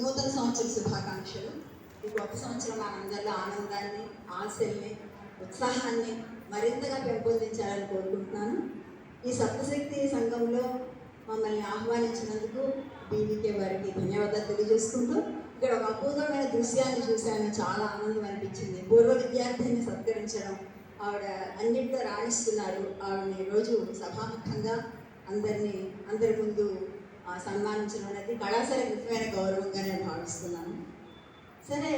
నూతన సంవత్సర శుభాకాంక్షలు. ఈ కొత్త సంవత్సరం మనందరిలో ఆనందాన్ని, ఆశల్ని, ఉత్సాహాన్ని మరింతగా పెంపొందించాలని కోరుకుంటున్నాను. ఈ సప్తశక్తి సంఘంలో మమ్మల్ని ఆహ్వానించినందుకు బీవీకే వారికి ధన్యవాదాలు తెలియజేసుకుంటూ, ఇక్కడ ఒక అద్భుతమైన దృశ్యాన్ని చూశాను. చాలా ఆనందం అనిపించింది. పూర్వ విద్యార్థిని సత్కరించడం, ఆవిడ అన్నింటిలో రాణిస్తున్నారు. ఆవిడని ఈరోజు సభాముఖంగా అందరి ముందు సన్మానించడం అనేది కళాశాల ముఖ్యమైన గౌరవంగా నేను భావిస్తున్నాను. సరే,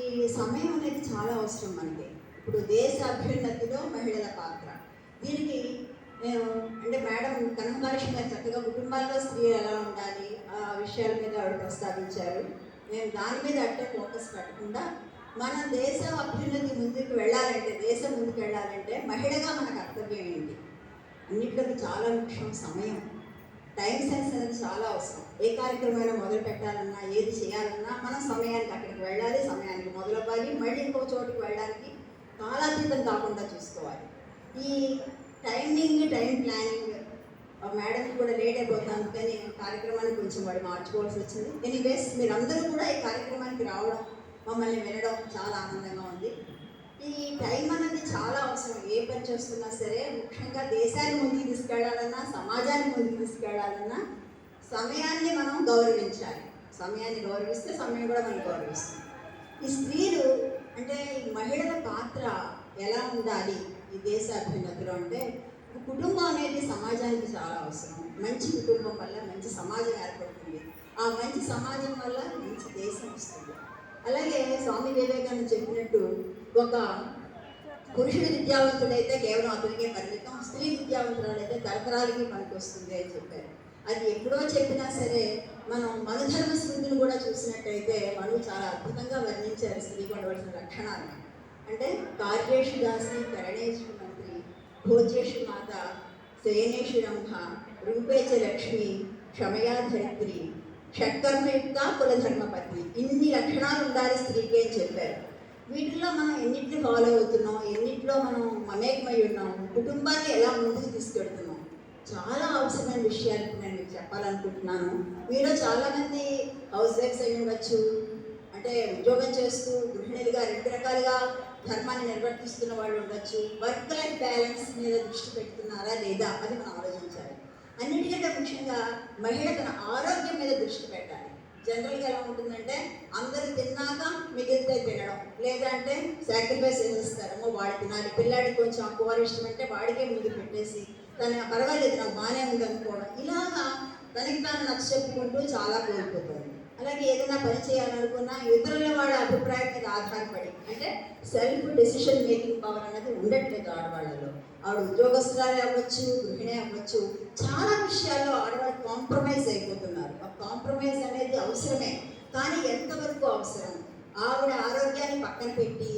ఈ సమయం అనేది చాలా అవసరం మనకి. ఇప్పుడు దేశ అభ్యున్నతిలో మహిళల పాత్ర, దీనికి నేను అంటే మేడం కనకమహర్షి గారు చక్కగా కుటుంబాల్లో స్త్రీలు ఎలా ఉండాలి ఆ విషయాల మీద ఆవిడ ప్రస్తావించారు. నేను దాని మీద అట్టే ఫోకస్ పెట్టకుండా మన దేశ అభ్యున్నతి ముందుకు వెళ్ళాలంటే, దేశం ముందుకు వెళ్ళాలంటే మహిళగా మన కర్తవ్యం ఏంటి, అన్నింటిలోకి చాలా ముఖ్యం సమయం. టైం సెన్స్ అనేది చాలా అవసరం. ఏ కార్యక్రమమైనా మొదలు పెట్టాలన్నా, ఏది చేయాలన్నా మనం సమయానికి అక్కడికి వెళ్ళాలి, సమయానికి మొదలవ్వాలి, మళ్ళీ ఇంకో చోటుకి వెళ్ళడానికి కాలాతీతం కాకుండా చూసుకోవాలి. ఈ టైం ప్లానింగ్ మేడంకి కూడా లేట్ అయిపోతాను, కానీ కార్యక్రమాన్ని కొంచెం వాడు మార్చుకోవాల్సి వచ్చింది. ఎనీవేస్, మీరందరూ కూడా ఈ కార్యక్రమానికి రావడం, మమ్మల్ని వినడం చాలా ఆనందంగా ఉంది. ఈ టైం అనేది చాలా అవసరం. ఏ పని చేస్తున్నా సరే, ముఖ్యంగా దేశాన్ని ముందుకు తీసుకెళ్లాలన్నా, సమాజాన్ని ముందుకు తీసుకెళ్లాలన్నా సమయాన్ని మనం గౌరవించాలి. సమయాన్ని గౌరవిస్తే సమయం కూడా మనం గౌరవిస్తాం. ఈ స్త్రీలు అంటే ఈ మహిళల పాత్ర ఎలా ఉండాలి ఈ దేశ అభ్యున్నతిలో అంటే, కుటుంబం అనేది సమాజానికి చాలా అవసరం. మంచి కుటుంబం వల్ల మంచి సమాజం ఏర్పడుతుంది. ఆ మంచి సమాజం వల్ల మంచి దేశం వస్తుంది. అలాగే స్వామి వివేకానంద చెప్పినట్టు, ఒక పురుషుడు విద్యావంతుడైతే కేవలం అతనికే పరిమితం, స్త్రీ విద్యావంతురాలైతే తరతరాలకి పనికి వస్తుంది అని చెప్పారు. అది ఎప్పుడో చెప్పినా సరే, మనం మనుధర్మ స్మృతిని కూడా చూసినట్టయితే మను చాలా అద్భుతంగా వర్ణించారు స్త్రీకి ఉండవలసిన లక్షణాలను. అంటే కార్యేషు దాసి, కరణేషు మంత్రి, భోజ్యేషు మాత, శయనేషు రంభ, రూపేచ లక్ష్మి, క్షమయా ధరిత్రి, షట్కర్మయుక్త కులధర్మపత్ని. ఇన్ని లక్షణాలు ఉండాలి స్త్రీకి అని చెప్పారు. వీటిలో మనం ఎన్నింటిని ఫాలో అవుతున్నాం, ఎన్నింటిలో మనం మమేకమై ఉన్నాం, కుటుంబాన్ని ఎలా ముందుకు తీసుకెళ్తున్నాం, చాలా అవసరమైన విషయాలు నేను మీకు చెప్పాలనుకుంటున్నాను. మీలో చాలామంది హౌస్ వైఫ్స్ అయి ఉండొచ్చు, అంటే ఉద్యోగం చేస్తూ గృహిణులుగా రెండు రకాలుగా ధర్మాన్ని నిర్వర్తిస్తున్న వాళ్ళు ఉండొచ్చు. వర్క్ లైఫ్ బ్యాలెన్స్ మీద దృష్టి పెడుతున్నారా లేదా అది మనం ఆలోచించాలి. అన్నిటికంటే ముఖ్యంగా మహిళ తన ఆరోగ్యం మీద దృష్టి పెట్టాలి. జనరల్గా ఎలా ఉంటుందంటే, అందరూ తిన్నాక మిగిలితే తినడం, లేదంటే సాక్రిఫైస్ చేసేస్తారేమో వాడు తినాలి, పిల్లాడికి కొంచెం కూర ఇష్టం అంటే వాడికే ముందు పెట్టేసి తను పర్వాలేదు నాకు బాగానే ఉంది అనుకోవడం, ఇలాగా తనకి తాను నచ్చ చెప్పుకుంటూ చాలా కోల్పోతుంది. అలాగే ఏదైనా పని చేయాలనుకున్నా ఇతరుల వాళ్ళ అభిప్రాయం మీద ఆధారపడి, అంటే సెల్ఫ్ డెసిషన్ మేకింగ్ పవర్ అనేది ఉండట్లేదు ఆడవాళ్ళలో. ఆవిడ ఉద్యోగస్తురాలు అవ్వచ్చు, గృహిణి అవ్వచ్చు, చాలా విషయాల్లో ఆడవాళ్ళు కాంప్రమైజ్ అయిపోతున్నారు. ఆ కాంప్రమైజ్ అనేది అవసరమే, కానీ ఎంతవరకు అవసరం? ఆవిడ ఆరోగ్యాన్ని పక్కన పెట్టి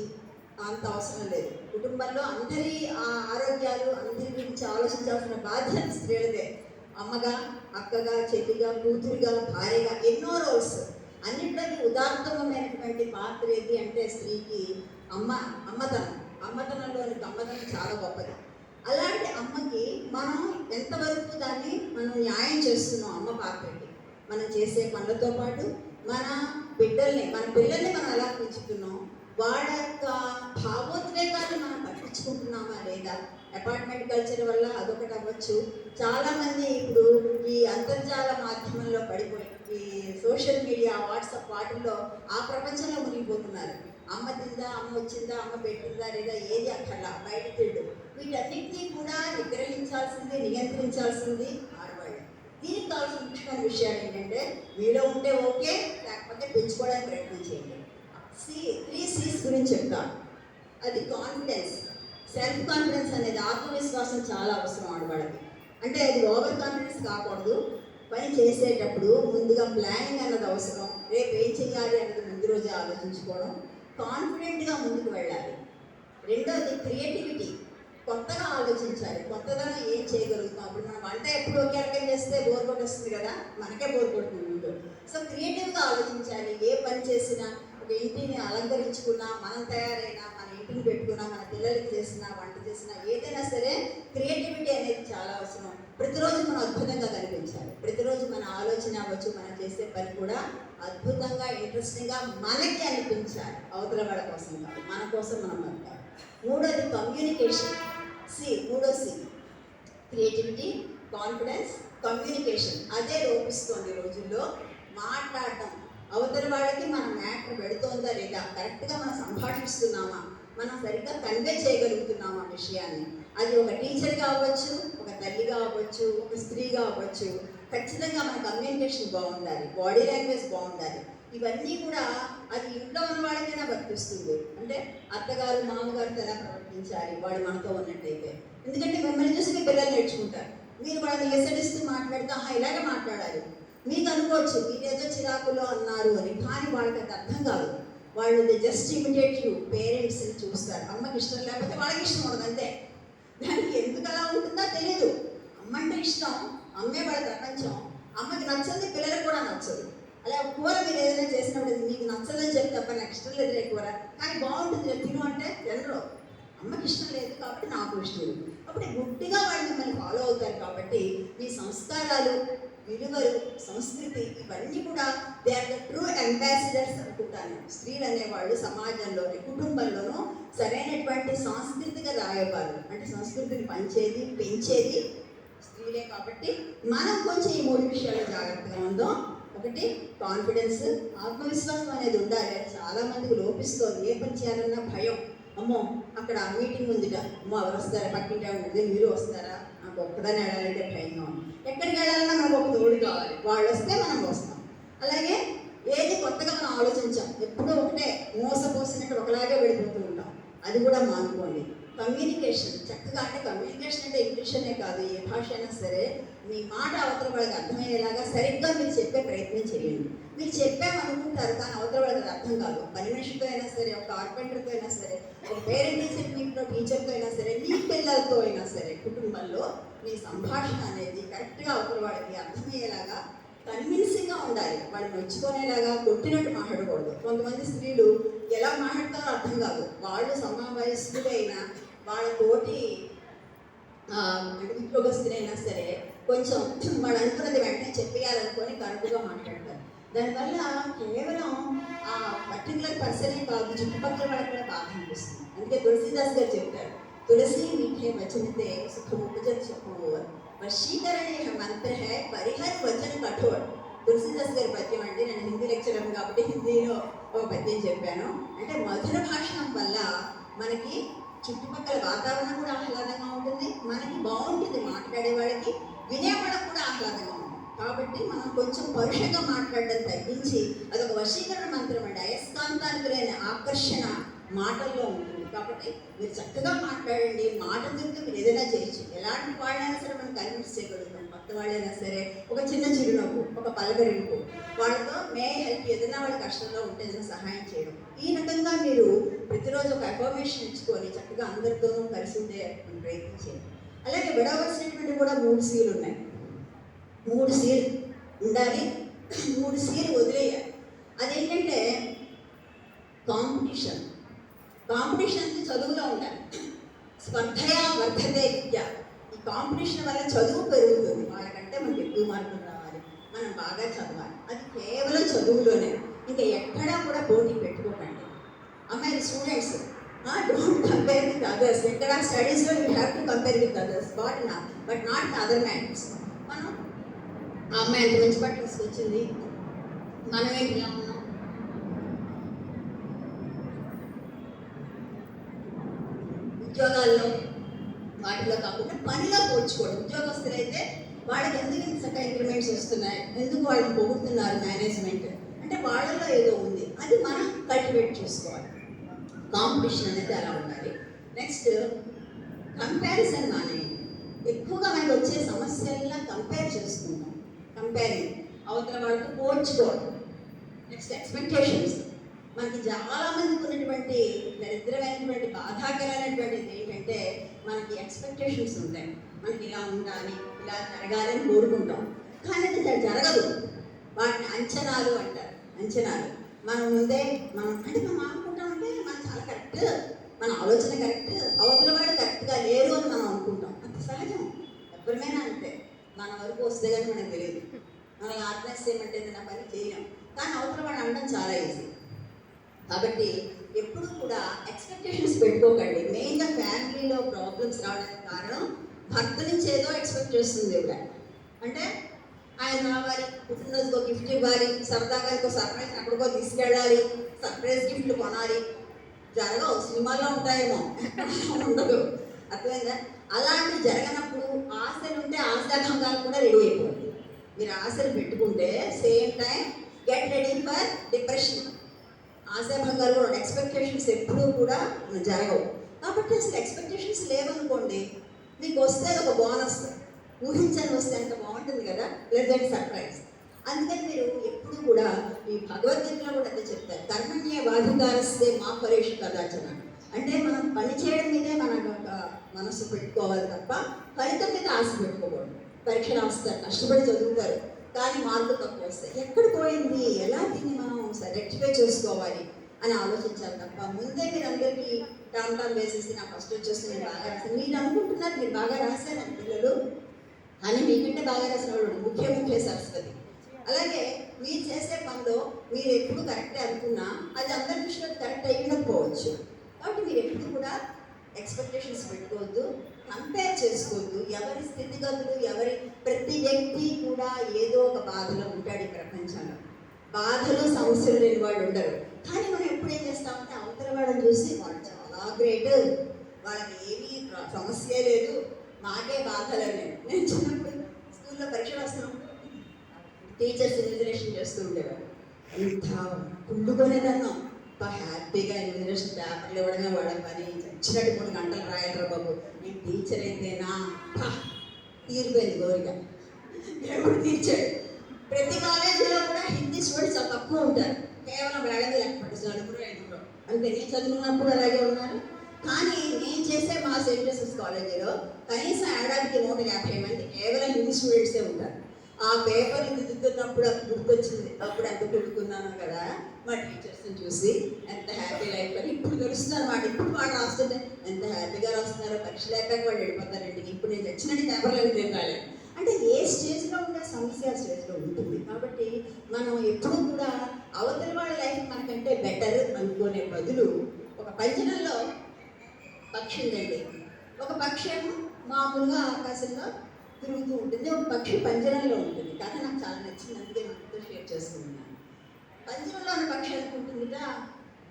అంత అవసరం లేదు. కుటుంబంలో అందరి ఆరోగ్యాలు, అందరి గురించి ఆలోచించాల్సిన బాధ్యత స్త్రీలదే. అమ్మగా, అక్కగా, చెల్లిగా, కూతురుగా, భార్యగా, ఎన్నో రోల్స్. అన్నింటిలోకి ఉదాత్తమైనటువంటి పాత్ర ఏది అంటే స్త్రీకి అమ్మతనంలోని గమ్మతనం చాలా గొప్పది. అలాంటి అమ్మకి మనం ఎంతవరకు దాన్ని మనం న్యాయం చేస్తున్నాం? అమ్మ పాత్రకి మనం చేసే పనులతో పాటు మన పిల్లల్ని మనం ఎలా పెంచుతున్నాం, వాళ్ళ యొక్క భావోద్వేగాన్ని మనం పట్టించుకుంటున్నామా లేదా? అపార్ట్మెంట్ కల్చర్ వల్ల అదొకటి అవ్వచ్చు. చాలామంది ఇప్పుడు ఈ అంతర్జాల మాధ్యమంలో పడిపోయి, ఈ సోషల్ మీడియా, వాట్సాప్ వాటిల్లో ఆ ప్రపంచంలో మునిగిపోతున్నారు. అమ్మ తిందా, అమ్మ వచ్చిందా, అమ్మ పెట్టిందా లేదా, ఏది అక్కర్లా, బయట తిండు. వీటన్నిటినీ కూడా నిగ్రహించాల్సింది, నియంత్రించాల్సింది ఆడవాళ్ళు. దీనికి కావాల్సిన ముఖ్యమైన విషయాలు ఏంటంటే, మీలో ఉంటే ఓకే, లేకపోతే పెంచుకోవడానికి ప్రయత్నం చేయండి. 3 C's గురించి చెప్తాను. అది కాన్ఫిడెన్స్, సెల్ఫ్ కాన్ఫిడెన్స్ అనేది, ఆత్మవిశ్వాసం చాలా అవసరం ఆడవాళ్ళకి. అంటే అది ఓవర్ కాన్ఫిడెన్స్ కాకూడదు. పని చేసేటప్పుడు ముందుగా ప్లానింగ్ అన్నది అవసరం. రేపు ఏం చేయాలి అన్నది ముందు రోజే ఆలోచించుకోవడం, కాన్ఫిడెంట్గా ముందుకు వెళ్ళాలి. రెండోది క్రియేటివిటీ, కొత్తగా ఆలోచించాలి. కొత్తదనం ఏం చేయగలుగుతాం? ఇప్పుడు మనం వంట ఎప్పుడు ఒకే రకం చేస్తే బోర్ కొట్టేస్తుంది కదా, మనకే బోర్ కొడుతుంది ముందు. సో క్రియేటివ్గా ఆలోచించాలి. ఏ పని చేసినా ఒక ఇంటిని అలంకరించుకున్నా, మనం తయారైనా, మన ఇంటిని పెట్టుకున్నా, మన పిల్లలకి చేసినా, వంట చేసినా, ఏదైనా సరే క్రియేటివిటీ అనేది చాలా అవసరం. ప్రతిరోజు మనం అద్భుతంగా కనిపించాలి. ప్రతిరోజు మన ఆలోచన అవ్వచ్చు, మనం చేసే పని కూడా అద్భుతంగా, ఇంట్రెస్టింగ్గా మనకి అనిపించాలి. అవతల వాళ్ళ కోసం కాదు, మన కోసం మనం బతకాలి. మూడోది కమ్యూనికేషన్. మూడో సి క్రియేటివిటీ, కాన్ఫిడెన్స్, కమ్యూనికేషన్. అదే లోపిస్తోంది ఈ రోజుల్లో. మాట్లాడటం, అవతల వాళ్ళకి మన మ్యాటర్ పెడుతోందా లేదా, కరెక్ట్గా మనం సంభాషిస్తున్నామా, మనం సరిగ్గా కన్వే చేయగలుగుతున్నామా విషయాన్ని. అది ఒక టీచర్గా అవ్వచ్చు, ఒక తల్లిగా అవ్వచ్చు, ఒక స్త్రీగా అవ్వచ్చు. ఖచ్చితంగా మన కమ్యూనికేషన్ బాగుండాలి, బాడీ లాంగ్వేజ్ బాగుండాలి. ఇవన్నీ కూడా అది ఇంట్లో ఉన్న వాళ్ళకైనా వర్తిస్తుంది. అంటే అత్తగారు మామగారితో ఎలా ప్రవర్తించాలి వాళ్ళు మనతో ఉన్నట్టయితే. ఎందుకంటే మిమ్మల్ని చూసి మీ పిల్లలు నేర్చుకుంటారు. మీరు వాళ్ళని ఎసడిస్తూ మాట్లాడితే ఇలాగే మాట్లాడాలి. మీకు అనుకోవచ్చు మీరేదో చిరాకులో అన్నారు అని, కానీ వాళ్ళకి అది అర్థం కాదు. వాళ్ళు జస్ట్ ఇమిడియేట్ యూ. పేరెంట్స్ని చూస్తారు, అమ్మకి ఇష్టం లేకపోతే వాళ్ళకి ఇష్టం ఉండదు, అంతే. దానికి ఎందుకు అలా ఉంటుందో తెలియదు. అమ్మ అంటే ఇష్టం, అమ్మే వాళ్ళ ప్రపంచం. అమ్మకి నచ్చదు, పిల్లలకు కూడా నచ్చదు. అలా కూర మీరు ఏదైనా చేసినప్పుడు మీకు నచ్చదని చెప్పి తప్ప నాకు ఇష్టం లేదు కూర, కానీ బాగుంటుంది తిను అంటే ఎవరో. అమ్మకి ఇష్టం లేదు కాబట్టి నాకు ఇష్టం లేదు. కాబట్టి గుడ్డిగా వాళ్ళు మిమ్మల్ని ఫాలో అవుతారు. కాబట్టి మీ సంస్కారాలు, విలువలు, సంస్కృతి ఇవన్నీ కూడా they are the true ambassadors అనుకుంటాను. స్త్రీలు అనేవాళ్ళు సమాజంలోని, కుటుంబంలోనూ సరైనటువంటి సాంస్కృతిక రాయబారులు. అంటే సంస్కృతిని పంచేది, పెంచేది స్త్రీలే. కాబట్టి మనం కొంచెం ఈ మూడు విషయాలు జాగ్రత్తగా ఉందాం. ఒకటి కాన్ఫిడెన్స్, ఆత్మవిశ్వాసం అనేది ఉండాలి. చాలా మందికి లోపిస్తుంది. ఏ పని చేయాలన్నా భయం. అమ్మో అక్కడ మీటింగ్ ఉందిట, అమ్మో ఎవరు వస్తారా, పక్కింటే ఉంటుంది, మీరు వస్తారా, నాకు ఒక్కదాన్ని వెళ్ళాలంటే భయంగా ఉంది. ఎక్కడికి వెళ్ళాలన్నా మనకు ఒక తోడు కావాలి, వాళ్ళు వస్తే మనం వస్తాం. అలాగే ఏది కొత్తగా మనం ఆలోచించాం, ఎప్పుడూ ఒకటే మోసపోసినట్టు ఒకలాగే వెళ్ళిపోతూ ఉంటాం. అది కూడా మానుకోండి. కమ్యూనికేషన్ చక్కగా, అంటే కమ్యూనికేషన్ అంటే ఇంగ్లీష్ అనే కాదు, ఏ భాష అయినా సరే మీ మాట అవతల వాళ్ళకి అర్థమయ్యేలాగా సరిగ్గా మీరు చెప్పే ప్రయత్నం చేయండి. మీరు చెప్పామనుకుంటారు కానీ అవతల వాళ్ళకి అర్థం కాదు. పని మనిషితో అయినా సరే, ఒక కార్పెంటర్తో అయినా సరే, ఒక పేరెంట్ టీచర్ మీట్లో టీచర్తో అయినా సరే, మీ పిల్లలతో అయినా సరే, కుటుంబంలో మీ సంభాషణ అనేది కరెక్ట్గా అవతల వాళ్ళకి అర్థమయ్యేలాగా కన్విన్సింగ్గా ఉండాలి. వాళ్ళు మెచ్చుకునేలాగా కొట్టినట్టు మాట్లాడకూడదు. కొంతమంది స్త్రీలు ఎలా మాట్లాడతారో అర్థం కాదు. వాళ్ళు సమవయస్కులైనా వాళ్ళ తోటి ఉద్యోగస్తులైనా సరే కొంచెం వాళ్ళు అనుకున్నది వెంటనే చెప్పేయాలనుకొని కరెక్ట్గా మాట్లాడతారు. దానివల్ల కేవలం ఆ పర్టికులర్ పర్సనే కాదు, చుట్టుపక్కల వాళ్ళకి కూడా బాధ అనిపిస్తుంది. అందుకే తులసీదాస్ గారు చెప్తారు, తులసి మీఠే వచనతే సుఖముపజత్ సుఖమోర్ వశీకరణే మంత్ర హై పరిహర్ వచన కఠోర్. తులసీదాస్ గారి పద్యం. అంటే నేను హిందీ లెక్చరర్ కాబట్టి హిందీలో ఒక పద్యం చెప్పాను. అంటే మధుర భాషణం వల్ల మనకి చుట్టుపక్కల వాతావరణం కూడా ఆహ్లాదంగా ఉంటుంది, మనకి బాగుంటుంది, మాట్లాడే వాళ్ళకి వినేవాళ్ళకి కూడా ఆహ్లాదంగా ఉంటుంది. కాబట్టి మనం కొంచెం పరుషంగా మాట్లాడడం తగ్గించి, అదొక వశీకరణ మంత్రం అండి. అయస్కాంతానికి లేని ఆకర్షణ మాటల్లో ఉంటుంది. కాబట్టి మీరు చక్కగా మాట్లాడండి. మాట తిరిగి మీరు ఏదైనా చేయొచ్చు. ఎలాంటి వాళ్ళైనా సరే మనం కన్విన్స్ చేయగలుగుతాం. కొత్త వాళ్ళైనా సరే ఒక చిన్న చిరునవ్వు, ఒక పలకరింపు, వాళ్ళతో మే హెల్ప్, ఏదైనా వాళ్ళ కష్టంలో ఉంటే ఏదైనా సహాయం చేయడం. ఈ రకంగా మీరు ప్రతిరోజు ఒక అఫర్మేషన్ ఇచ్చుకొని చక్కగా అందరితోనూ కలిసి ఉండే ప్రయత్నం చేయండి. అలాగే విడవలసినటువంటి కూడా 3 Cలు ఉన్నాయి. 3 Cలు ఉండాలి, 3 Cలు వదిలేయాలి. అదేంటంటే కాంపిటీషన్. కాంపిటీషన్ చదువులో ఉండాలి. స్పర్ధయా వర్ధతే విద్య. ఈ కాంపిటీషన్ వల్ల చదువు పెరుగుతుంది. వాళ్ళకంటే మనకి ఎక్కువ మార్కులు రావాలి, మనం బాగా చదవాలి. అది కేవలం చదువులోనే, ఇంకా ఎక్కడా కూడా పోటీ పెట్టుకోకండి. అమ్మాయి students don't compare with others. ఇక్కడ స్టడీస్లో you have to compare with others, but not other matters. మనం ఆ అమ్మాయి ఎంత మంచి బట్టలు తీసుకొచ్చింది, మనమే ఇలా ఉన్నాం. ఉద్యోగాల్లో వాటిలో కాకుండా పనిలో పోల్చుకోవడం. ఉద్యోగస్తులైతే వాళ్ళకి ఎందుకు ఇంత ఇంక్రిమెంట్స్ వస్తున్నాయి, ఎందుకు వాళ్ళని పొగుడుతున్నారు మేనేజ్మెంట్ అంటే వాళ్ళలో ఏదో ఉంది, అది మనం కల్టివేట్ చేసుకోవాలి. కాంపిటీషన్ అనేది అలా ఉండాలి. నెక్స్ట్ కంపారిజన్ మానేయండి. ఎక్కువగా మనకు వచ్చే సమస్యల్లా కంపేర్ చేసుకుంటాం. కంపేరింగ్, అవతల వాళ్ళతో పోల్చుకోవడం. Next expectations. మనకి చాలామందికి ఉన్నటువంటి దరిద్రమైనటువంటి బాధాకరమైనటువంటిది ఏంటంటే మనకి ఎక్స్పెక్టేషన్స్ ఉంటాయి. మనకి ఇలా ఉండాలి, ఇలా జరగాలి అని కోరుకుంటాం, కానీ అది జరగదు. వాటిని అంచనాలు అంటారు. అంచనాలు మనం ముందే మనం అనుకుంటామంటే మనం చాలా కరెక్ట్, మన ఆలోచన కరెక్ట్, అవతల వాడు కరెక్ట్గా లేరు అని మనం అనుకుంటాం. అంత సహజం, ఎవరిమైనా అంతే. మన వరకు వస్తే కానీ మనకు తెలియదు. మనల్ని ఆర్గనైజ్ చేయమంటే నా పని చేయలేం, కానీ అవతల వాడు అనడం చాలా ఈజీ. కాబట్టి ఎప్పుడు కూడా ఎక్స్పెక్టేషన్స్ పెట్టుకోకండి. మెయిన్గా ఫ్యామిలీలో ప్రాబ్లమ్స్ రావడానికి కారణం భర్త నుంచి ఏదో ఎక్స్పెక్ట్ చేస్తుంది ఇవిడ. అంటే ఆయన రావాలి, పుట్టినరోజుకో గిఫ్ట్ ఇవ్వాలి, సరదాగా ఇంకో సర్ప్రైజ్ ఎక్కడికో తీసుకెళ్ళాలి, సర్ప్రైజ్ గిఫ్ట్లు కొనాలి. జరగవు, సినిమాల్లో ఉంటాయేమో, ఉండదు. అర్థమైందా? అలాంటివి జరగనప్పుడు ఆశలు ఉంటే ఆశాభంగాలు కూడా రెడీ అయిపోతుంది. మీరు ఆశలు పెట్టుకుంటే same time get ready for depression. ఆశాభంగాలు కూడా, ఎక్స్పెక్టేషన్స్ ఎప్పుడూ కూడా జరగవు. కాబట్టి అసలు ఎక్స్పెక్టేషన్స్ లేవనుకోండి, మీకు వస్తే ఒక బోనస్, ఊహించని వస్తే అంత బాగుంటుంది కదా, ప్లెజెంట్ సర్ప్రైజ్. అందుకని మీరు ఎప్పుడు కూడా ఈ భగవద్గీతలో కూడా అదే చెప్తారు, కర్మణ్య బాధికారస్తే మా పరేష్ కదాచన. అంటే మనం పని చేయడం మీదే మన మనసు పెట్టుకోవాలి తప్ప ఫలితం మీద ఆశ పెట్టుకోకూడదు. పరీక్ష రాస్తారు, కష్టపడి చదువుతారు, కానీ మార్కులు తక్కువ వస్తాయి. ఎక్కడ పోయింది, ఎలా దీన్ని మనం రెక్టిఫై చేసుకోవాలి అని ఆలోచించాలి తప్ప ముందే మీరు అందరికీ టామ్ వేసేసి నాకు ఫస్ట్ వచ్చేస్తుంది, నేను బాగా రాశాను. మీరు అనుకుంటున్నారు మీరు బాగా రాశారని పిల్లలు, అని మీకంటే బాగా రాసిన వాడు ముఖ్య సరస్వతి. అలాగే మీరు చేసే పనిలో మీరు ఎప్పుడు కరెక్టే అనుకున్నా అది అందరి దృష్టిలో కరెక్ట్ అయ్యకపోవచ్చు. కాబట్టి మీరు ఎప్పుడు కూడా ఎక్స్పెక్టేషన్స్ పెట్టుకోవద్దు, కంపేర్ చేసుకోవద్దు. ఎవరి స్థితిగతులు, ప్రతి వ్యక్తి కూడా ఏదో ఒక బాధలో ఉంటాడు ఈ ప్రపంచంలో. బాధలు సమస్యలు లేని వాళ్ళు ఉండరు. కానీ మనం ఎప్పుడు ఏం చేస్తామంటే అవతల వాళ్ళని చూసి వాళ్ళు చాలా గ్రేట్, వాళ్ళకి ఏమీ సమస్య లేదు, మాకే బాధలు లేవు. నేను చిన్నప్పుడు స్కూల్లో పరీక్షలు వస్తున్నప్పుడు టీచర్స్ ఇన్విజిలేషన్ చేస్తూ ఉండేవారు. ఎంత కుండుకొనేదన్నా హ్యాపీగా ఇన్విజిలేషన్ పేపర్లు ఇవ్వడమే వాడ పని, చచ్చినట్టు 3 గంటలు రాయాలరా బాబు. నేను టీచర్ అయితేనా తీరిపోయింది కోరిక, ఎప్పుడు తీర్చాడు. ప్రతి కాలేజీలో కూడా హిందీ స్టూడెంట్స్ చాలా తక్కువ ఉంటారు, కేవలం వేళది లేకపోతే 4-5 అంతే. నేను చదువుకున్నప్పుడు అలాగే ఉన్నారు. కానీ నేను చేసే మా సెయింట్ జోసెఫ్స్ కాలేజీలో కనీసం ఏడాదికి 150 మంది కేవలం హిందీ స్టూడెంట్సే ఉంటారు. ఆ పేపర్లు దిద్దుతున్నప్పుడు అప్పుడు గుర్తొచ్చింది, అప్పుడు ఎంత కొడుకున్నాను కదా మా టీచర్స్ని చూసి, ఎంత హ్యాపీ లైఫ్ అని ఇప్పుడు తెలుస్తుంది అనమాట. ఇప్పుడు వాళ్ళు రాస్తుంటే ఎంత హ్యాపీగా రాస్తున్నారో, పరీక్ష లేకపోతే వాళ్ళు వెళ్ళిపోతారండి. ఇప్పుడు నేను తెచ్చినట్టు పేపర్లు తిరగాలి అంటే ఏ స్టేజ్లో ఉండే సమస్య ఆ స్టేజ్లో ఉంటుంది. కాబట్టి మనం ఎప్పుడూ కూడా అవతల వాళ్ళ లైఫ్ మనకంటే బెటర్ అనుకునే బదులు, ఒక పంజరంలో పక్షి ఉందండి, ఒక పక్షి ఏమో మామూలుగా ఆకాశంలో తిరుగుతూ ఉంటుంది, ఒక పక్షి పంజరంలో ఉంటుంది. కథ నాకు చాలా నచ్చింది, అందుకే మనతో షేర్ చేసుకుంటున్నాను. పంజరంలో ఉన్న పక్షి అనుకుంటుందిగా,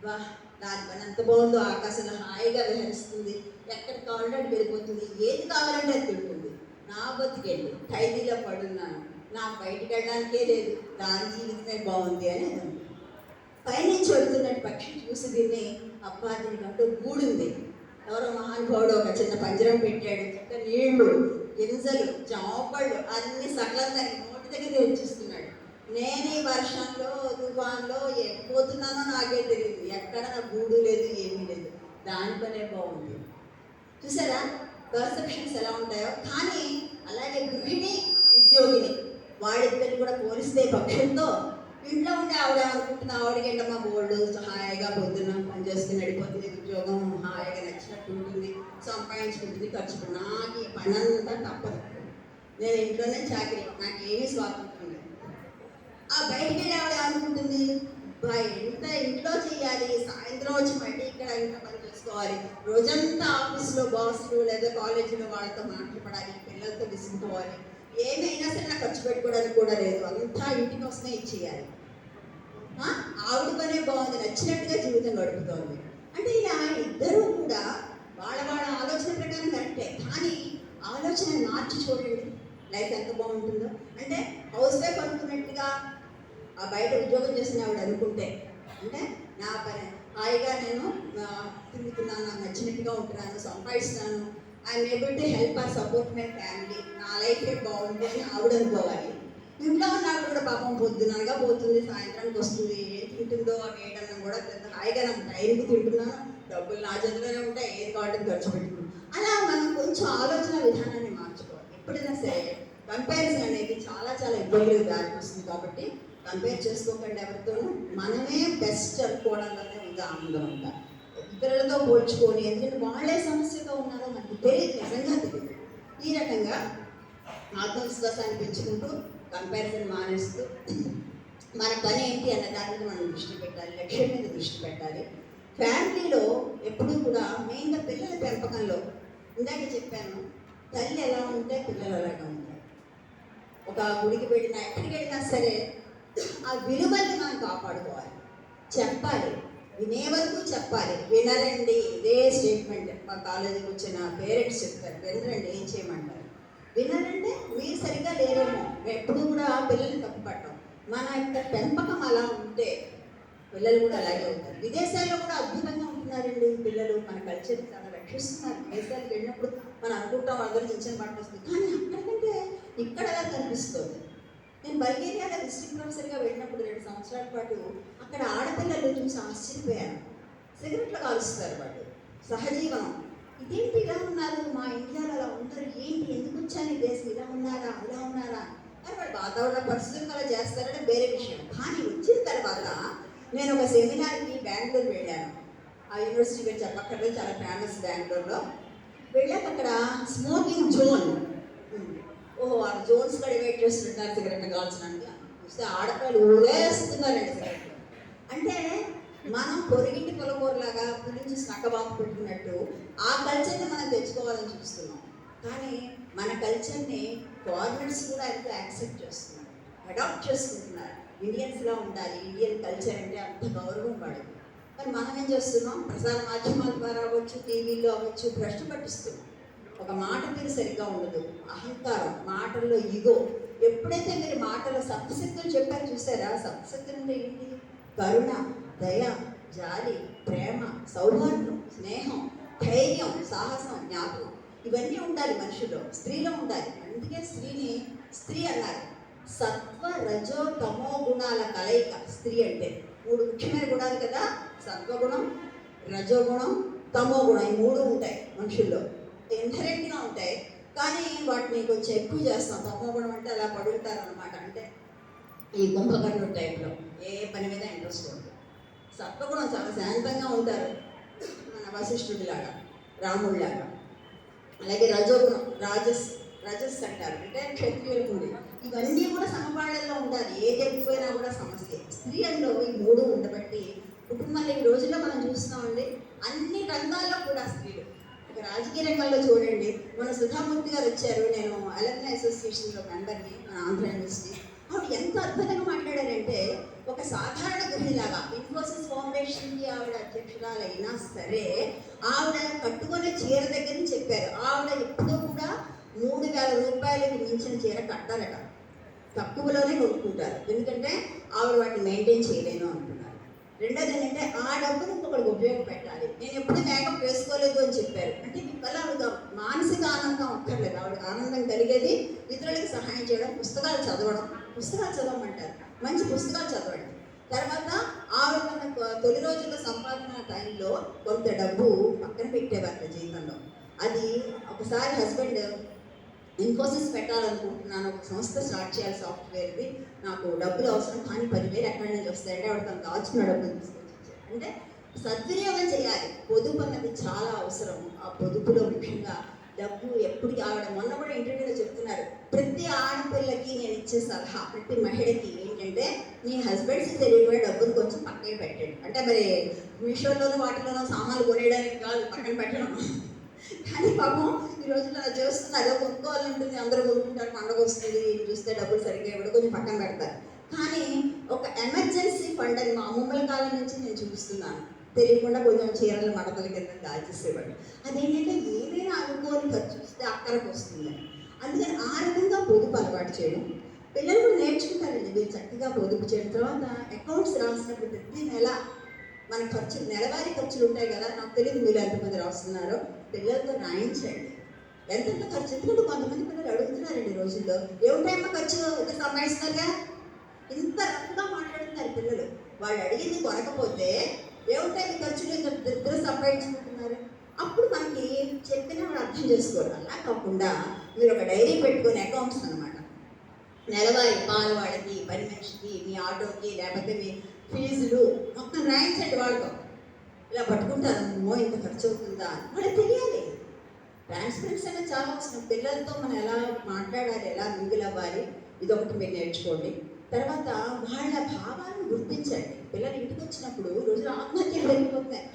వా దాని పని ఎంత బాగుందో, ఆకాశంలో హాయిగా విహరిస్తుంది, ఎక్కడ కావాలంటే అది వెళ్ళిపోతుంది, ఏది కావాలంటే అది తింటుంది. నా బతికెళ్ళి ఖైదీలో పడున్నాను, నాకు బయటికి వెళ్ళడానికే లేదు, దాని జీవితమే బాగుంది అని అది. పైనుంచి వెళుతున్నట్టు పక్షి చూసి దీన్ని, అబ్బా దీనికంటూ గూడుంది, ఎవరో మహానుభావుడు ఒక చిన్న పంజరం పెట్టాడు, చక్క నీళ్లు, గింజలు, జాపళ్ళు అన్ని సకలం దానికి నోటి దగ్గర తెచ్చిస్తున్నాడు. నేను ఈ వర్షంలో తుఫాన్లో ఎక్కిపోతున్నానో నాకే తెలియదు, ఎక్కడ నా గూడు లేదు, ఏమీ లేదు, దానిపనే బాగుంది. చూసారా పర్సెప్షన్స్ ఎలా ఉంటాయో. కానీ అలాగే గృహిణి, ఉద్యోగిని, వాడిద్దరిని కూడా పోలిస్తే పక్షులతో, ఇంట్లో ఉంటే ఆవిడ అనుకుంటున్న ఆవిడకి ఏంటమ్మా బోల్డ్ హాయిగా పొద్దున్న పని చేసుకుని నడిపోతుంది, ఉద్యోగం హాయిగా నచ్చినట్టు ఉంటుంది, సంపాదించుకుంటుంది, ఖర్చు. నాకు ఈ పని అంతా తప్పదు, నేను ఇంట్లోనే చాకరీ, నాకు ఏమీ స్వాతంత్రం లేదు. ఆ బయటికి వెళ్ళి ఆవిడ అనుకుంటుంది, ఎంత ఇంట్లో చేయాలి, సాయంత్రం వచ్చి మళ్ళీ ఇక్కడ ఇంట్లో పని చేసుకోవాలి, రోజంతా ఆఫీస్లో బాస్లు లేదా కాలేజీలో వాళ్ళతో మాట్లాడాలి, పిల్లలతో విసుకుపోవాలి, ఏమైనా సరే నాకు ఖర్చు పెట్టుకోవడానికి కూడా లేదు, అంతా ఇంటికి వస్తే ఇచ్చేయాలి. ఆవిడ పనే బాగుంది, నచ్చినట్టుగా జీవితం గడుపుతోంది. అంటే ఇలా ఇద్దరూ కూడా వాళ్ళ ఆలోచన ప్రకారం కరెక్టే, కానీ ఆలోచన మార్చి చూడండి లైఫ్ ఎంత బాగుంటుందో. అంటే హౌస్ వైఫ్ అనుకున్నట్టుగా ఆ బయట ఉద్యోగం చేసిన ఆవిడ అనుకుంటే, అంటే నా పని హాయిగా నేను తిరుగుతున్నాను, నాకు నచ్చినట్టుగా ఉంటున్నాను, సంపాదిస్తున్నాను, I'm able to help or support my family, నా లైఫే బాగుంది అని ఆవిడ అనుకోవాలి. ఇంట్లో ఉన్నప్పుడు కూడా పాపం పొద్దునగా పోతుంది, సాయంత్రానికి వస్తుంది, ఏం తింటుందో ఆ వేయడం కూడా పెద్ద హాయిగా నాకు టైంకి తింటున్నాను, డబ్బులు నా చేతిలోనే ఉంటాయి, ఏది కావాలంటే ఖర్చు పెట్టుకున్నాను. అలా మనం కొంచెం ఆలోచన విధానాన్ని మార్చుకోవాలి. ఎప్పుడైనా సరే కంపారిజన్ అనేది చాలా చాలా ఇబ్బందులకు దారితీస్తుంది. కాబట్టి కంపేర్ చేసుకోకండి ఎవరితోనూ. మనమే బెస్ట్ అనుకోవడంలోనే ఉంది ఆనందం అంతా. ఇతరులతో పోల్చుకొని, ఎందుకంటే వాళ్ళే సమస్యగా ఉన్నారో మనకు తెలియదు, నిజంగా తెలియదు. ఈ రకంగా ఆత్మవిశ్వాసాన్ని పెంచుకుంటూ, కంపారిజన్ మానేస్తూ, మన పని ఏంటి అన్న దాని మీద మనం దృష్టి పెట్టాలి, లక్ష్యం మీద దృష్టి పెట్టాలి. ఫ్యామిలీలో ఎప్పుడూ కూడా మెయిన్గా పిల్లల పెంపకంలో ఇందాక చెప్పాను, తల్లి ఎలా ఉంటే పిల్లలు అలాగా ఉంటారు. ఒక గుడికి వెళ్ళినా ఎక్కడికి వెళ్ళినా సరే ఆ విలువల్ని మనం కాపాడుకోవాలి, చెప్పాలి, వినే వరకు చెప్పాలి. వినరండి, ఇదే స్టేట్మెంట్ మా కాలేజీకి వచ్చిన పేరెంట్స్ చెప్తారు, వినరండి ఏం చేయమంటారు. వినరంటే మీరు సరిగ్గా లేరేమో. ఎప్పుడు కూడా పిల్లల్ని తప్పుపట్టం. మన యొక్క పెంపకం అలా ఉంటే పిల్లలు కూడా అలాగే ఉంటారు. విదేశాల్లో కూడా అద్భుతంగా ఉంటున్నారండి పిల్లలు. మన కల్చర్ చాలా రక్షిస్తున్నారు. విదేశాలకు వెళ్ళినప్పుడు మనం అనుకుంటాం అందరూ చిన్న బట్టలు వస్తుంది, కానీ అక్కడికంటే ఇక్కడ అలా కనిపిస్తుంది. నేను బల్గేరియాలో డిస్ట్రిక్ట్ ప్రొఫెసర్గా వెళ్ళినప్పుడు 2 సంవత్సరాల పాటు అక్కడ ఆడపిల్లలు చూసి ఆశ్చర్యపోయాను. సిగరెట్లు కాలుస్తారు వాళ్ళు, సహజీవనం. ఇదేంటి ఇలా ఉన్నారు, మా ఇండియాలో అలా ఉంటారు ఏంటి, ఎందుకు వచ్చాను ఈ దేశం, ఇలా ఉన్నారా అలా ఉన్నారా. కానీ వాళ్ళు వాతావరణ పరిస్థితులు అలా చేస్తారని వేరే విషయం. కానీ వచ్చిన తర్వాత నేను ఒక సెమినార్కి బెంగళూరు వెళ్ళాను. ఆ యూనివర్సిటీ పేరు చెప్పక్కర్లేదు, చాలా ఫేమస్ బెంగళూరులో. వెళ్ళాక అక్కడ స్మోకింగ్ జోన్, ఆ జోన్స్ కూడా వెయిట్ చేస్తుంటారు సిగరెట్ కాల్చడానికి. చూస్తే ఆడపిల్లలు ఊడేస్తున్నారండి సిగరెట్లు. అంటే మనం పొరిగింటి పొలకూరలాగా గురించి నక్కబాంపు పెట్టుకున్నట్టు ఆ కల్చర్ని మనం తెచ్చుకోవాలని చూస్తున్నాం. కానీ మన కల్చర్ని ఫారినర్స్ కూడా ఎంతో యాక్సెప్ట్ చేస్తున్నారు, అడాప్ట్ చేసుకుంటున్నారు. ఇండియన్స్లా ఉండాలి, ఇండియన్ కల్చర్ అంటే అంత గౌరవం పడదు. కానీ మనం ఏం చేస్తున్నాం, ప్రసార మాధ్యమాల ద్వారా అవ్వచ్చు, టీవీలో అవ్వచ్చు, భ్రష్టు పట్టిస్తున్నాం. ఒక మాట మీరు సరిగ్గా ఉండదు, అహంకారం, మాటల్లో ఇగో. ఎప్పుడైతే మీరు మాటలో సప్తశక్తులు చెప్పారు చూసారా, సప్తశక్తులు అంటే ఏంటి? కరుణ, దయ, జాలి, ప్రేమ, సౌహార్దం, స్నేహం, ధైర్యం, సాహసం, జ్ఞాపకం, ఇవన్నీ ఉండాలి మనుషుల్లో, స్త్రీలో ఉండాలి. అందుకే స్త్రీని స్త్రీ అన్నారు. సత్వ రజో తమో గుణాల కలయిక స్త్రీ అంటే. 3 ముఖ్యమైన గుణాలు కదా, సత్వగుణం, రజోగుణం, తమో గుణం. ఈ 3 ఉంటాయి మనుషుల్లో, ఇన్హరెంట్గా ఉంటాయి. కానీ వాటిని కొంచెం ఎక్కువ చేస్తాం. తమో గుణం అంటే అలా పడుంటారు అనమాట, అంటే ఈ కుంభకర్ణుడు టైప్లో ఏ పని మీద ఇంట్రెస్ట్ ఉంటుంది. సత్వగుణం చాలా శాంతంగా ఉంటారు, మన వశిష్ఠుడిలాగా, రాముడిలాగా. అలాగే రజోగుణం, రజస్ అంటారు, అంటే క్షత్రియులకు ఉంది. ఇవన్నీ కూడా సమపాళల్లో ఉండాలి, ఏది ఎక్కువైనా కూడా సమస్య. స్త్రీలలో ఈ 3 ఉండబట్టి కుటుంబంలో ఈ రోజుల్లో మనం చూస్తున్నామండి, అన్ని రంగాల్లో కూడా స్త్రీలు. ఇక రాజకీయ రంగంలో చూడండి, మన సుధామూర్తి గారు వచ్చారు, నేను అలమ్ని అసోసియేషన్లో మెంబర్ని, మన ఆంధ్ర యూనివర్సిటీ. ఆవిడ ఎంత అద్భుతంగా మాట్లాడారంటే, ఒక సాధారణ గృహిలాగా ఇన్ఫోసిస్ ఫౌండేషన్కి ఆవిడ అధ్యక్షురాలైనా సరే, ఆవిడ కట్టుకునే చీర దగ్గర నుంచి చెప్పారు, ఆవిడ ఎప్పుడూ కూడా 3,000 రూపాయలకి మించిన చీర కట్టారట, తక్కువలోనే కొనుక్కుంటారు. ఎందుకంటే ఆవిడ వాటిని మెయింటైన్ చేయలేను అంటున్నారు. రెండోది ఏంటంటే, ఆ డబ్బును ఇంకొకరికి ఉపయోగపెట్టాలి. నేను ఎప్పుడు మేకప్ వేసుకోలేదు అని చెప్పారు. అంటే వల్ల ఆవిడ మానసిక ఆనందం అక్కర్లేదు, ఆవిడ ఆనందం కలిగేది ఇతరులకు సహాయం చేయడం, పుస్తకాలు చదవడం. పుస్తకాలు చదవమంటారు, మంచి పుస్తకాలు చదవండి. తర్వాత ఆవిడ మన తొలి రోజుల్లో సంపాదన టైంలో కొంత డబ్బు పక్కన పెట్టేవారు జీవితంలో. అది ఒకసారి హస్బెండ్ ఇన్ఫోసిస్ పెట్టాలనుకుంటున్నాను, ఒక సంస్థ స్టార్ట్ చేయాలి సాఫ్ట్వేర్ది, నాకు డబ్బులు అవసరం, కానీ 10,000 ఎక్కడి నుంచి వస్తాయంటే ఆవిడ తను దాచుకున్న డబ్బులు తీసుకొచ్చి ఇచ్చారు. అంటే సద్వినియోగం చేయాలి, పొదుపు అన్నది చాలా అవసరం. ఆ పొదుపులో ముఖ్యంగా డబ్బు ఎప్పటికీ, ఆవిడ మొన్న కూడా ఇంటర్వ్యూలో చెప్తున్నారు, ప్రతి ఆడపిల్లకి నేను ఇచ్చే సలహా, ప్రతి మహిళకి ఏంటంటే, మీ హస్బెండ్స్ తెలియకుండా డబ్బులు కొంచెం పక్కన పెట్టండి. అంటే మరి మీషోలోనూ వాటిలోనూ సామాన్లు కొనేయడానికి కాదు, పక్కన పెట్టడం. కానీ పాపం ఈ రోజుల్లో అలా చేస్తున్నారు, కొనుక్కోవాలని ఉంటుంది, అందరూ కొనుక్కుంటారు, పండుగ వస్తుంది, చూస్తే డబ్బులు సరిగ్గా ఇవ్వడం, కొంచెం పక్కన పెడతారు. కానీ ఒక ఎమర్జెన్సీ ఫండ్ అని మా అమ్మమ్మల కాలం నుంచి నేను చూపిస్తున్నాను, తెలియకుండా కొంచెం చీరలు మడతల కింద దాచేసేవాడు. అదేంటంటే ఏదైనా అనుకోని ఖర్చు వస్తే అక్కడికి వస్తుంది. అందుకని ఆ రకంగా పొదుపు అలవాటు చేయడం, పిల్లలు కూడా నేర్చుకుంటారండి మీరు చక్కగా పొదుపు చేయడం. తర్వాత అకౌంట్స్ రాసినప్పుడు ప్రతి నెల మన ఖర్చులు, నెలవారీ ఖర్చులు ఉంటాయి కదా, నాకు తెలియదు మీరు ఎంతమంది రాస్తున్నారో, పిల్లలతో రాయించండి ఎంతెంత ఖర్చు. ఎందుకంటే కొంతమంది పిల్లలు అడుగుతున్నారండి ఈ రోజుల్లో, ఏమిటైనా ఖర్చు ఇద్దరు సంపాదిస్తున్నారుగా, ఇంత రకంగా మాట్లాడుతున్నారు పిల్లలు. వాళ్ళు అడిగింది కొనకపోతే ఏమిటాయి ఖర్చులు, ఇద్దరు సంపాదించుకుంటున్నారు. అప్పుడు మనకి చెప్పినా వాళ్ళు అర్థం చేసుకోవాలి. అలా కాకుండా మీరు ఒక డైరీ పెట్టుకొని అకౌంట్స్ అనమాట, నెలవారీ పాలు వాళ్ళకి, పని మనిషికి, మీ ఆటోకి, లేకపోతే మీ ఫీజులు మొత్తం రాయించండి వాళ్ళతో. ఇలా పట్టుకుంటారు, అమ్మో ఇంత ఖర్చు అవుతుందా అని వాళ్ళకి తెలియాలి. ట్రాన్స్పరెన్సీ అనేది చాలా అవసరం. పిల్లలతో మనం ఎలా మాట్లాడాలి, ఎలా మింగిల్ అవ్వాలి, ఇదొకటి మీరు నేర్చుకోండి. తర్వాత వాళ్ళ భావాలను గుర్తించండి. పిల్లలు ఇంటికి వచ్చినప్పుడు రోజులు ఆత్మహత్యలు జరిగిపోతున్నాయి,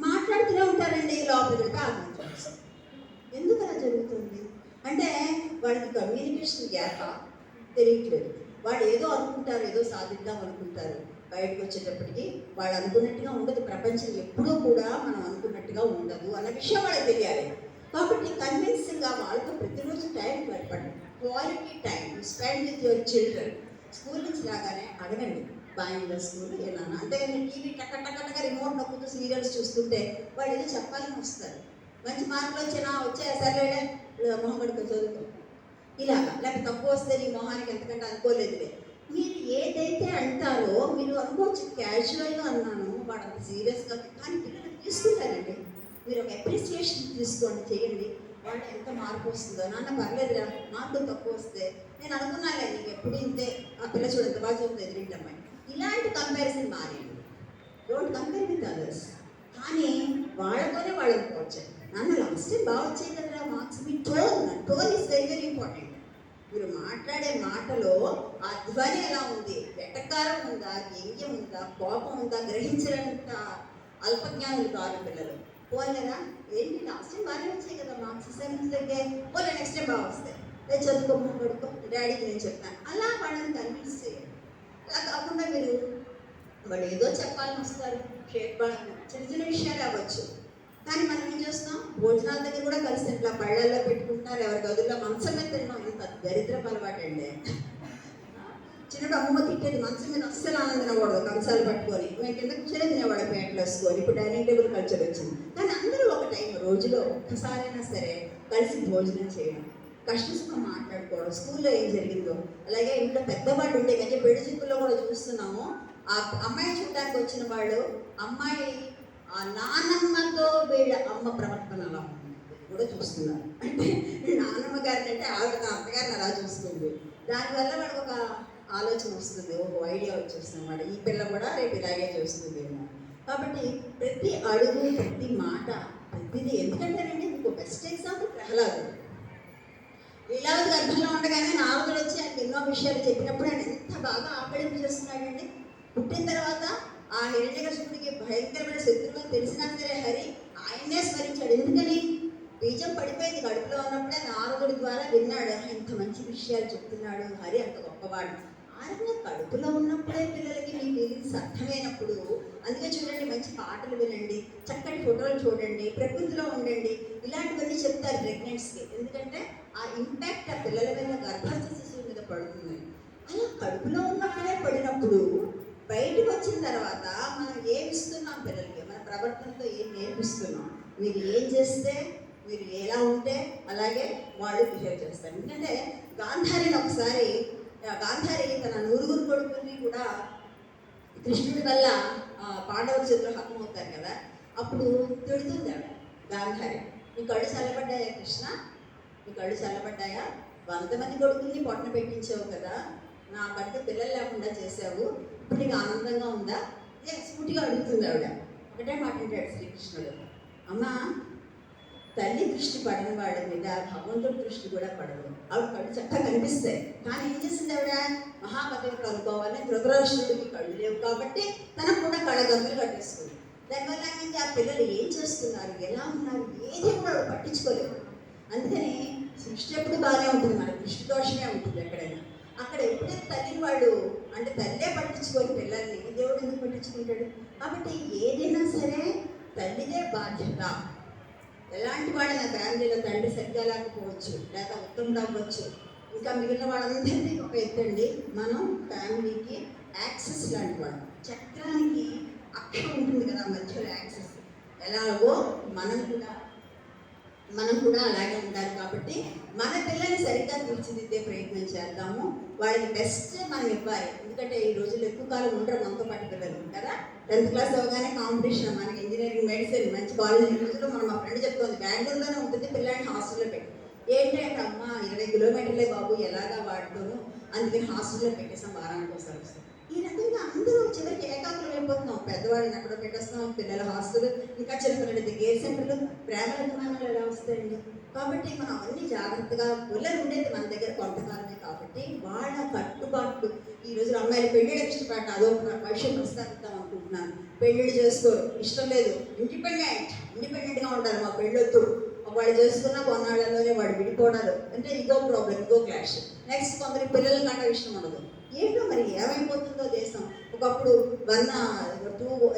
మాట్లాడుతూనే ఉంటారండి, లోపలికి వెళ్తే ఆత్మహత్య చేస్తారు. ఎందుకు అలా జరుగుతుంది అంటే వాళ్ళకి కమ్యూనికేషన్ గ్యాప్ తెలియట్లేదు. వాళ్ళు ఏదో అనుకుంటారు, ఏదో సాధిద్దాం అనుకుంటారు, బయటకు వచ్చేటప్పటికి వాళ్ళు అనుకున్నట్టుగా ఉండదు. ప్రపంచం ఎప్పుడూ కూడా మనం అనుకున్నట్టుగా ఉండదు అన్న విషయం వాళ్ళకి తెలియాలి. కాబట్టి కన్విన్సింగ్గా వాళ్ళతో ప్రతిరోజు టైం గడపండి. Quality time spend with your children. School నుంచి రాగానే అడగండి, బాగుందా స్కూల్ ఏమన్నా. అంతేగాని టీవీ టక్క రిమోట్ నొక్కుతూ సీరియల్స్ చూస్తుంటే వాళ్ళు ఏదో చెప్పాలని వస్తారు. మంచి మార్కులు వచ్చే సరేలే మొహం కడుకో చదువుకో ఇలాగా, లేకపోతే తక్కువ వస్తే నీ మొహానికి ఎంతకంటే అనుకోలేదులే. మీరు ఏదైతే అంటారో మీరు అనుకోవచ్చు క్యాజువల్గా అన్నాను, వాడు అంత సీరియస్గా, కానీ పిల్లలు తీసుకుంటారండి. మీరు ఒక అప్రిసియేషన్ తీసుకోండి, చేయండి. వాళ్ళు ఎంత మార్పు వస్తుందో, నాన్న పర్లేదురా మార్కులు తక్కువ వస్తే నేను అనుకున్నాలే నీకు ఎప్పుడు ఇంతే, ఆ పిల్ల చూడ ఎంత బాగా చదువుతుంది ఎదురింటమ్మాయి. ఇలాంటి కంపారిజన్ మానేయండి. Don't compare with others. కానీ వాళ్ళతోనే వాళ్ళని పోల్చండి. నాన్న లాస్ట్ టైం బాగా వచ్చాయి కదరా marks. Me tone is very very important. మీరు మాట్లాడే మాటలో ఆ ధ్వని ఎలా ఉంది, వెటకారం ఉందా, వ్యంగ్యం ఉందా, కోపం ఉందా, గ్రహించడంత అల్పజ్ఞానులు కాదు పిల్లలు. పోలేరా ఏంటి లాస్ట్ టైం బాగానే వచ్చాయి కదా మార్క్స్, 7th దగ్గర పోలే నెక్స్ట్ టైం బాగా వస్తాయి, నేను చదువుకోమని పడుకో, డాడీకి నేను చెప్తాను, అలా వాళ్ళని కన్విన్స్ చేయాలి. అలా కాకుండా మీరు వాళ్ళు ఏదో చెప్పాలని వస్తారు, చిన్న చిన్న విషయాలు అవ్వచ్చు. కానీ మనం ఏం చేస్తాం, భోజనాల దగ్గర కూడా కలిసి ఇట్లా పళ్ళల్లో పెట్టుకుంటున్నారు, ఎవరి గదుల్లో మంచం మీద తిన్నాం. ఇంత దరిద్రపు అలవాటు అండి. చిన్నప్పుడు అమ్మమ్మ తిట్టేది, మంచం మీద అస్సలు ఆనందం తినకూడదు, కంచాలు పట్టుకొని. మేము కింద కూర్చొని తినేవాడు పేటలు వేసుకొని. ఇప్పుడు డైనింగ్ టేబుల్ కల్చర్ వచ్చింది. కానీ అందరూ ఒక టైం రోజులో ఒక్కసారైనా సరే కలిసి భోజనం చేయడం, కష్టసుఖం మాట్లాడుకోవడం, స్కూల్లో ఏం జరిగిందో. అలాగే ఇంట్లో పెద్దవాళ్ళు ఉంటే కానీ పెళ్లి చిక్కుల్లో కూడా చూస్తున్నాము, ఆ అమ్మాయి చూడడానికి వచ్చిన వాళ్ళు అమ్మాయి ఆ నాన్నమ్మతో వీళ్ళ అమ్మ ప్రవర్తన అలా కూడా చూస్తున్నారు. అంటే నాన్నమ్మ గారిని అంటే ఆవిడ అత్తగారిని అలా చూస్తుంది. దానివల్ల వాడికి ఒక ఆలోచన వస్తుంది, ఒక ఐడియా వచ్చేస్తుంది వాడు, ఈ పిల్ల కూడా రేపు ఇలాగే చేస్తుందేమో. కాబట్టి ప్రతి అడుగు, ప్రతి మాట, ప్రతిదీ. ఎందుకంటేనండి మీకు బెస్ట్ ఎగ్జాంపుల్ ప్రహ్లాదుడు. లీలావతి గర్భంలో ఉండగానే నారదుడు వచ్చి ఆయనకి ఎన్నో విషయాలు చెప్పినప్పుడు ఆయన ఎంత బాగా ఆకలింపు చేస్తున్నాడండి. పుట్టిన తర్వాత ఆ హిరణ్యకశిపుడికి భయంకరమైన శత్రువు అని తెలిసినా సరే హరి ఆయన్నే స్మరించాడు. ఎందుకని బీజం పడిపోయింది కడుపులో ఉన్నప్పుడే నారదుడి ద్వారా విన్నాడు, ఇంత మంచి విషయాలు చెప్తున్నాడు హరి, అంత గొప్పవాడు. ఆయన కడుపులో ఉన్నప్పుడే పిల్లలకి మీ ఫీలింగ్స్ అర్థమైనప్పుడు, అందుకే చూడండి మంచి పాటలు వినండి, చక్కటి ఫోటోలు చూడండి, ప్రకృతిలో ఉండండి, ఇలాంటివన్నీ చెప్తారు ప్రెగ్నెంట్స్కి. ఎందుకంటే ఆ ఇంపాక్ట్ ఆ పిల్లల మీద, గర్భస్థ శిశువు మీద పడుతుంది. అలా కడుపులో ఉన్నప్పుడే పడినప్పుడు బయటకు వచ్చిన తర్వాత మనం ఏమి ఇస్తున్నాం పిల్లలకి, మన ప్రవర్తనతో ఏం నేర్పిస్తున్నాం. మీరు ఏం చేస్తే, మీరు ఎలా ఉంటే అలాగే వాళ్ళు బిహేవ్ చేస్తారు. ఎందుకంటే గాంధారిని ఒకసారి, గాంధారి తన 9 కొడుకుల్ని కూడా కృష్ణుడి వల్ల పాండవుల చేతిలో హతమవుతారు కదా, అప్పుడు తిడుతుంది ఆవిడ గాంధారి, నీ కళ్ళు చల్లబడ్డాయా కృష్ణ, నీ కళ్ళు చల్లబడ్డాయా, 100 మంది కొడుకుల్ని పొట్టన పెట్టించావు కదా, నాకంటూ పిల్లలు లేకుండా చేసావు, ఇప్పుడు నీకు ఆనందంగా ఉందా? స్ఫూర్తిగా అడుగుతుంది ఆవిడ. ఒకటే మాట అంటాడు శ్రీకృష్ణుడు, అమ్మ తల్లి దృష్టి పడని వాడి మీద భగవంతుడి దృష్టి కూడా పడదు. ఆవిడ కళ్ళు చక్కగా కనిపిస్తాయి, కానీ ఏం చేసింది ఆవిడ, మహాపతికి అనుకోవాలని ధృతరాష్ట్రుడికి కళ్ళు లేవు కాబట్టి తనకు కూడా కళ్ళగంతులు కట్టేస్తుంది. దానివల్ల ఏమైంది, ఆ పిల్లలు ఏం చేస్తున్నారు, ఎలా ఉన్నారు, ఏది కూడా పట్టించుకోలేవు. అందుకని సృష్టి ఎప్పుడు బాగానే ఉంటుంది, మన దృష్టి దోషమే ఉంటుంది ఎక్కడైనా. అక్కడ ఎప్పుడైతే తల్లిని వాళ్ళు అంటే తల్లే పట్టించుకొని పిల్లల్ని, దేవుడు ఎందుకు పట్టించుకుంటాడు? కాబట్టి ఏదైనా సరే తల్లిదే బాధ్యత. ఎలాంటి వాడు నా ఫ్యామిలీలో తండ్రి సరిగ్గా లేకపోవచ్చు, లేక ఉత్తముడు అవ్వచ్చు, ఇంకా మిగిలిన వాళ్ళందరినీ ఒక ఎత్తండి. మనం ఫ్యామిలీకి యాక్సెస్ లాంటి వాడు. చక్రానికి అక్షం ఉంటుంది కదా మధ్యలో యాక్సెస్, ఎలాగో మనం కూడా అలాగే ఉండాలి. కాబట్టి మన పిల్లల్ని సరిగ్గా తీర్చిదిద్దే ప్రయత్నం చేద్దాము, వాళ్ళకి బెస్ట్ మనం ఇవ్వాలి. ఎందుకంటే ఈ రోజుల్లో ఎక్కువ కాలం ఉండరు మనతో పాటు పిల్లలు కదా. 10th క్లాస్ అవగానే కాంపిటీషన్, మనకి ఇంజనీరింగ్, మెడిసిన్, మంచి కాలేజ్. ఈ రోజుల్లో మనం, మా ఫ్రెండ్ చెప్తుంది బెంగళూరులోనే ఉంటుంది, పిల్లల్ని హాస్టల్లో పెట్టి. ఏంటంటే అమ్మ 20 కిలోమీటర్లే బాబు, ఎలాగా వాడుతూను అందుకని హాస్టల్లో పెట్టేసాం, వారానికి ఒకసారి వస్తాం. ఈ రకంగా అందరూ చివరికి ఏకాకులు అయిపోతున్నాం. పెద్దవాళ్ళని ఎక్కడో పెట్టేస్తున్నాం, పిల్లల హాస్టల్, ఇంకా చిన్నపిల్లలైతే గేర్ సెంటర్లు, ప్రేమ అభిమానాలు ఎలా వస్తాయండి? కాబట్టి మనం అన్ని జాగ్రత్తగా, పిల్లలు ఉండేది మన దగ్గర కొంతకాలమే కాబట్టి వాళ్ళ కట్టుబాట్లు. ఈ రోజు అమ్మాయిలు పెళ్ళిళ్ళకి ఇష్టపడటం అదో విషయం ప్రస్తావిద్దాం అనుకుంటున్నాను. పెళ్ళిళ్ళు చేసుకోరు, ఇష్టం లేదు, ఇండిపెండెంట్గా ఉంటారు. మా పెళ్ళొద్దు, వాళ్ళు చేసుకున్న కొన్నాళ్ళలోనే వాడు విడిపోవడాలు, అంటే ఇగో ప్రాబ్లం, ఇగో క్లాష్. నెక్స్ట్ కొందరికి పిల్లల కంటే ఇష్టం ఉండదు. ఏంటో మరి ఏమైపోతుందో దేశం. ఒకప్పుడు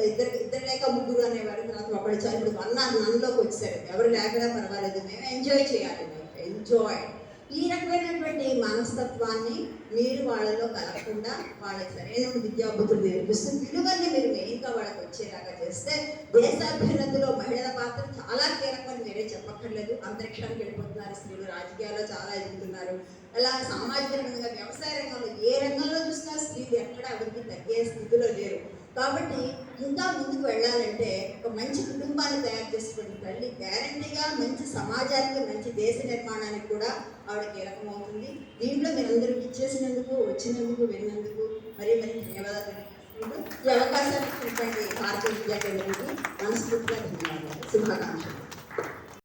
ఇద్దరు లేక ముగ్గురు అనేవారు, తర్వాత ఒకళ్ళు ఇప్పుడు నన్నులోకి వచ్చారు. ఎవరు లేకపోయినా పర్వాలేదు, మేము ఎంజాయ్ చేయాలి, ఎంజాయ్. ఈ రకమైనటువంటి మనస్తత్వాన్ని మీరు వాళ్ళలో కలగకుండా వాళ్ళకి సరైన విద్యాబుద్ధులు నేర్పిస్తూ విలువల్ని మీరు మెయిన్గా వాళ్ళకి వచ్చేలాగా చేస్తే దేశాభ్యున్నతిలో మహిళల పాత్ర చాలా కీలకమని మీరే చెప్పక్కర్లేదు. అంతరిక్షానికి వెళ్ళిపోతున్నారు స్త్రీలు, రాజకీయాల్లో చాలా ఎదుగుతున్నారు. అలా సామాజిక రంగంగా, వ్యవసాయ రంగంలో, ఏ రంగంలో చూసినా స్త్రీలు ఎక్కడ అభివృద్ధి తగ్గే స్థితిలో లేరు. కాబట్టి ఇంకా ముందుకు వెళ్ళాలంటే ఒక మంచి కుటుంబాన్ని తయారు చేసుకుని తల్లి గ్యారంటీగా మంచి సమాజానికి, మంచి దేశ నిర్మాణానికి కూడా ఆవిడ కీలకమవుతుంది. దీంట్లో మీరందరూ ఇచ్చేసినందుకు, వచ్చినందుకు, విన్నందుకు మరీ ధన్యవాదాలు తెలియజేసుకుంటూ ఈ అవకాశాన్ని ఇచ్చినటువంటి భారతీయ విద్యా కేంద్రానికి మనస్ఫూర్తిగా ధన్యవాదాలు, శుభాకాంక్షలు.